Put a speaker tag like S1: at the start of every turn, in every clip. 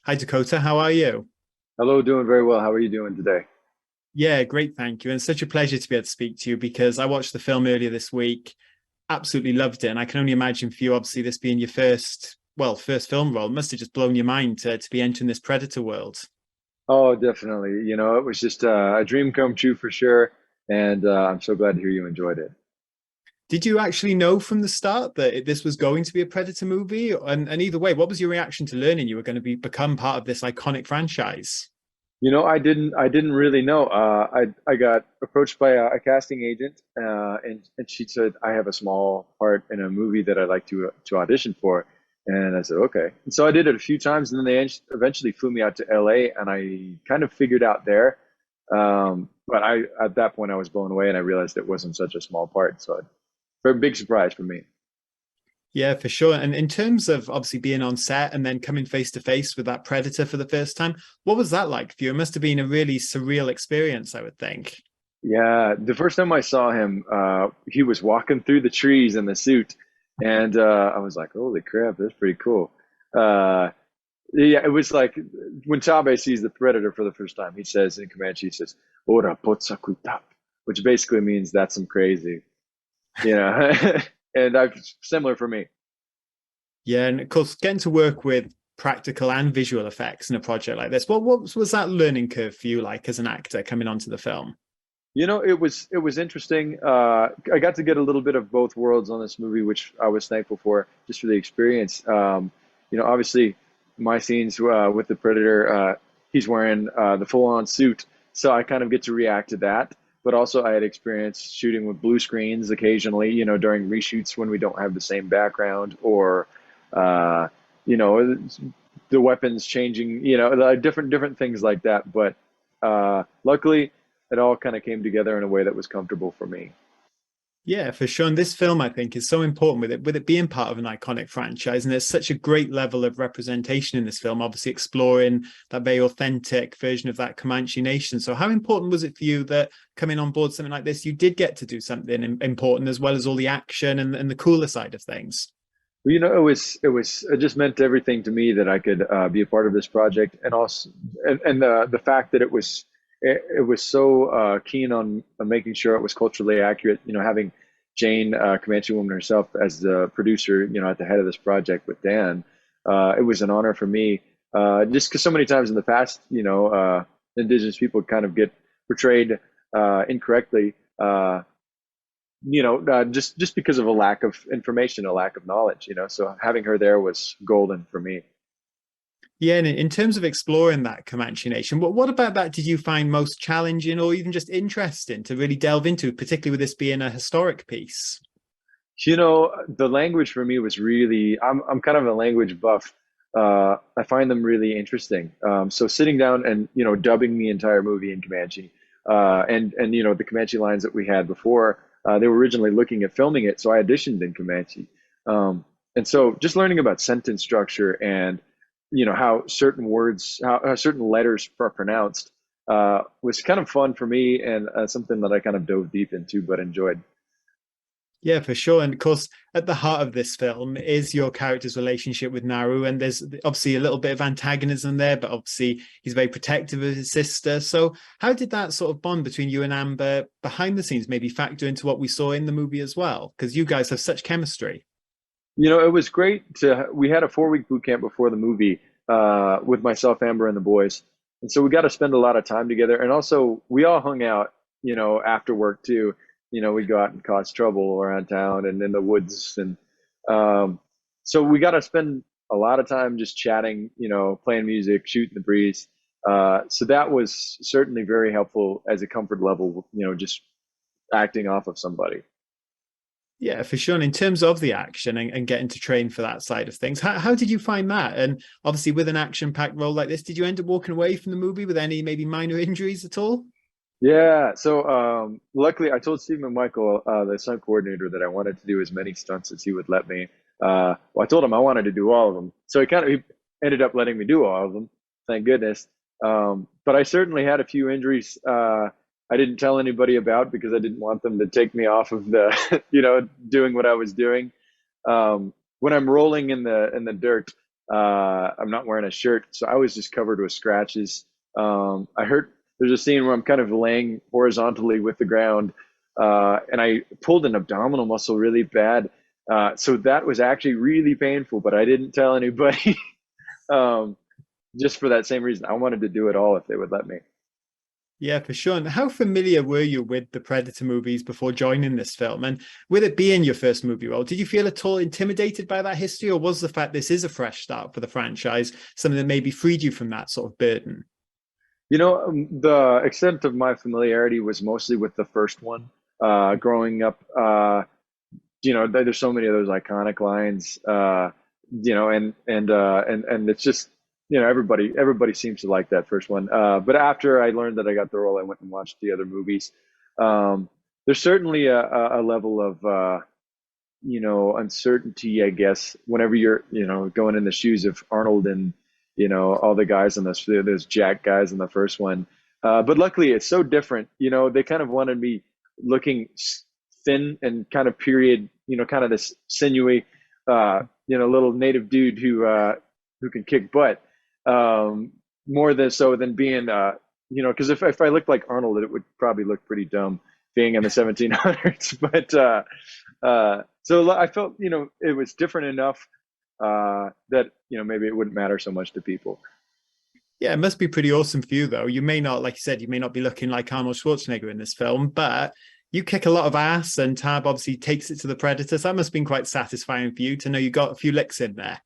S1: Hi, Dakota. How are you?
S2: Hello, doing very well. How are you doing today?
S1: Yeah, great. Thank you. And such a pleasure to be able to speak to you because I watched the film earlier this week, absolutely loved it. And I can only imagine for you, obviously, this being your first film role, must have just blown your mind to be entering this Predator world.
S2: Oh, definitely. It was just a dream come true for sure, and I'm so glad to hear you enjoyed it.
S1: Did you actually know from the start that this was going to be a Predator movie? And either way, what was your reaction to learning you were going to become part of this iconic franchise?
S2: I didn't really know. I got approached by a casting agent, and she said I have a small part in a movie that I'd like to audition for, and I said okay. And so I did it a few times, and then they eventually flew me out to LA, and I kind of figured out there. But at that point I was blown away, and I realized it wasn't such a small part. So, very big surprise for me.
S1: Yeah, for sure. And in terms of obviously being on set and then coming face to face with that predator for the first time, what was that like for you? It must have been a really surreal experience, I would think.
S2: Yeah, the first time I saw him, he was walking through the trees in the suit, and I was like, "Holy crap, that's pretty cool." Uh, yeah, it was like when Taabe sees the predator for the first time. He says in Comanche, he says, "Ora potsakutap," which basically means that's some crazy, you know. And I've similar for me.
S1: Yeah, and of course, getting to work with practical and visual effects in a project like this, what was that learning curve for you like as an actor coming onto the film?
S2: It was interesting. I got to get a little bit of both worlds on this movie, which I was thankful for, just for the experience. Obviously, my scenes with the Predator, he's wearing the full-on suit, so I kind of get to react to that. But also, I had experience shooting with blue screens occasionally, during reshoots when we don't have the same background, or uh, you know, the weapons changing, the different things like that. But luckily it all kind of came together in a way that was comfortable for me.
S1: Yeah, for sure. And this film, I think, is so important with it being part of an iconic franchise. And there's such a great level of representation in this film, obviously exploring that very authentic version of that Comanche nation. So, how important was it for you that coming on board something like this, you did get to do something important as well as all the action and the cooler side of things?
S2: Well, it just meant everything to me that I could be a part of this project, and also and the fact that it was so keen on making sure it was culturally accurate. Having Jane Comanche woman herself as the producer, at the head of this project with Dan, it was an honor for me. Just because so many times in the past, indigenous people kind of get portrayed incorrectly. Just because of a lack of information, a lack of knowledge. So having her there was golden for me.
S1: Yeah, and in terms of exploring that Comanche nation, what about that did you find most challenging or even just interesting to really delve into, particularly with this being a historic piece?
S2: The language for me was really, I'm kind of a language buff. I find them really interesting. So sitting down and, dubbing the entire movie in Comanche, and the Comanche lines that we had before, they were originally looking at filming it, so I auditioned in Comanche. And so just learning about sentence structure and, how certain words, how certain letters are pronounced, was kind of fun for me, and something that I kind of dove deep into but enjoyed.
S1: Yeah, for sure. And of course, at the heart of this film is your character's relationship with Naru. And there's obviously a little bit of antagonism there, but obviously he's very protective of his sister. So, how did that sort of bond between you and Amber behind the scenes maybe factor into what we saw in the movie as well? Because you guys have such chemistry.
S2: It was great we had a 4-week boot camp before the movie with myself, Amber, and the boys. And so we got to spend a lot of time together. And also, we all hung out, after work too. We'd go out and cause trouble around town and in the woods. And um, so we got to spend a lot of time just chatting, playing music, shooting the breeze. So that was certainly very helpful as a comfort level, just acting off of somebody.
S1: Yeah, for sure. And in terms of the action and getting to train for that side of things, how did you find that? And obviously, with an action-packed role like this, did you end up walking away from the movie with any maybe minor injuries at all?
S2: Yeah, so luckily I told Stephen Michael, the stunt coordinator, that I wanted to do as many stunts as he would let me. Well, I told him I wanted to do all of them, so he ended up letting me do all of them. Thank goodness. But I certainly had a few injuries I didn't tell anybody about because I didn't want them to take me off of the, doing what I was doing. When I'm rolling in the dirt, I'm not wearing a shirt, so I was just covered with scratches. I heard there's a scene where I'm kind of laying horizontally with the ground, and I pulled an abdominal muscle really bad. So that was actually really painful, but I didn't tell anybody. um, just for that same reason. I wanted to do it all if they would let me.
S1: Yeah, for sure. And how familiar were you with the Predator movies before joining this film? And with it being your first movie role, did you feel at all intimidated by that history, or was the fact this is a fresh start for the franchise something that maybe freed you from that sort of burden?
S2: The extent of my familiarity was mostly with the first one. Growing up, there's so many of those iconic lines, and it's just, everybody seems to like that first one. But after I learned that I got the role, I went and watched the other movies. Um, there's certainly a level of, uncertainty, I guess, whenever you're, going in the shoes of Arnold and, all the guys on those Jack guys in the first one. But luckily, it's so different. They kind of wanted me looking thin and kind of period, kind of this sinewy, little native dude who can kick butt. More than so than being, because if I looked like Arnold, it would probably look pretty dumb being in the 1700s. But so I felt, it was different enough that, maybe it wouldn't matter so much to people.
S1: Yeah, it must be pretty awesome for you, though. You may not, like you said, you may not be looking like Arnold Schwarzenegger in this film, but you kick a lot of ass, and Taabe obviously takes it to the Predator. So that must have been quite satisfying for you to know you got a few licks in there.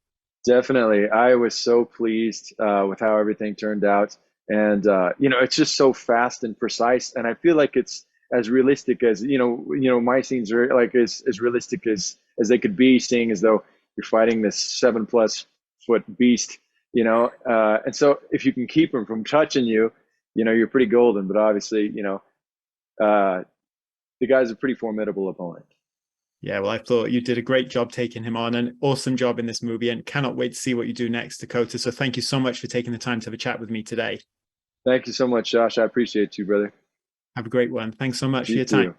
S2: Definitely. I was so pleased with how everything turned out. And it's just so fast and precise. And I feel like it's as realistic as, my scenes are like as realistic as they could be, seeing as though you're fighting this 7+ foot beast, and so if you can keep him from touching you, you're pretty golden. But obviously, uh, the guy's a pretty formidable opponent.
S1: Yeah, well, I thought you did a great job taking him on, an awesome job in this movie, and cannot wait to see what you do next, Dakota. So thank you so much for taking the time to have a chat with me today.
S2: Thank you so much, Josh. I appreciate you, brother.
S1: Have a great one. Thanks so much for
S2: You
S1: your time.
S2: too.